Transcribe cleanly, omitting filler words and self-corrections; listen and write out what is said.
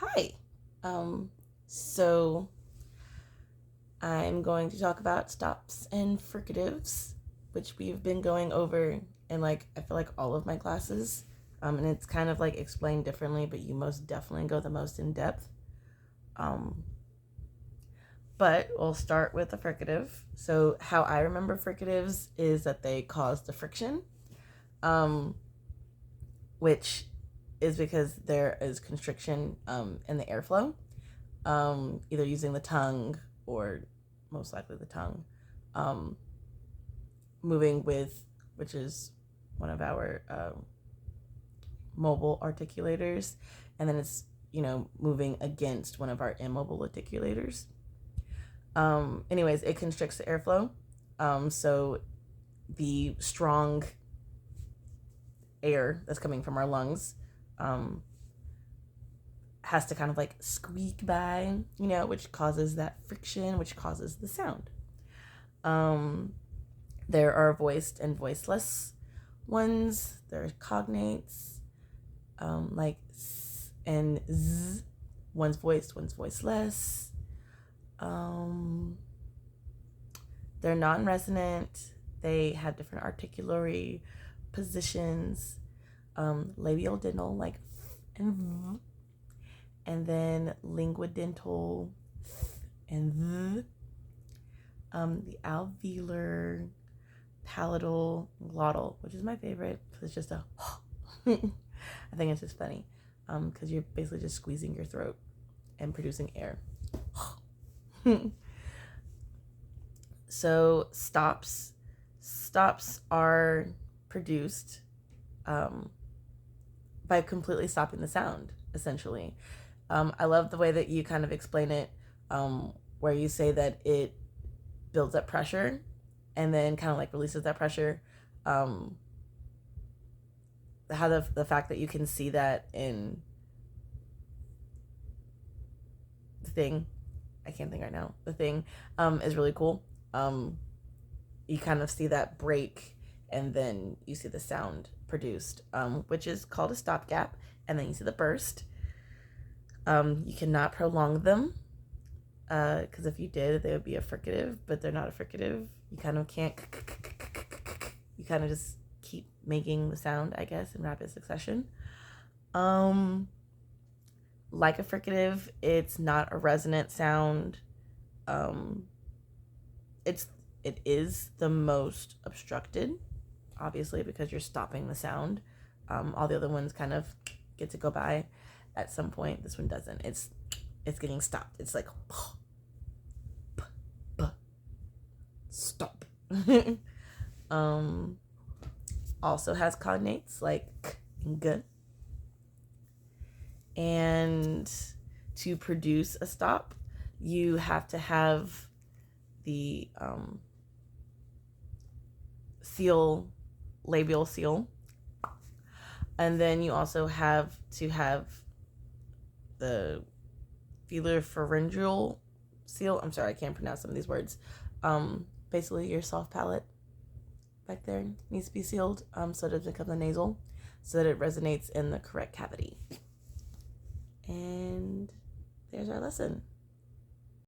Hi. Um, so I'm going to talk about stops and fricatives, which we've been going over in I feel like all of my classes. And it's kind of like explained differently, but you most definitely go the most in depth. Um, but we'll start with the fricative. So how I remember fricatives is that they cause the friction, um, which is because there is constriction in the airflow, either using the tongue or most likely the tongue, um, moving with, which is one of our mobile articulators, and then it's, moving against one of our immobile articulators. Anyways, it constricts the airflow. So the strong air that's coming from our lungs um, has to kind of like squeak by, which causes that friction, which causes the sound. There are voiced and voiceless ones. There are cognates, like s and z. One's voiced, one's voiceless. They're non-resonant. They have different articulatory positions. Labial dental, like and v, and then linguodental and v. The alveolar, palatal, glottal, which is my favorite because it's just a. I think it's just funny because you're basically just squeezing your throat and producing air. So stops are produced by completely stopping the sound, essentially. I love the way that you kind of explain it, where you say that it builds up pressure and then kind of like releases that pressure. How the fact that you can see that in the thing, I can't think right now, the thing is really cool. You kind of see that break and then you see the sound produced, which is called a stopgap, and then you see the burst. You cannot prolong them because if you did, they would be a fricative, but they're not a fricative. You kind of can't. You kind of just keep making the sound, I guess, in rapid succession. Like a fricative, it's not a resonant sound. It is the most obstructed, obviously, because you're stopping the sound. All the other ones kind of get to go by at some point. This one doesn't. It's getting stopped. It's like stop. Also has cognates like k and g. And to produce a stop, you have to have the labial seal, and then you also have to have the velar pharyngeal seal. I'm sorry, I can't pronounce some of these words. Basically, your soft palate back there needs to be sealed, so it doesn't become the nasal, so that it resonates in the correct cavity. And there's our lesson.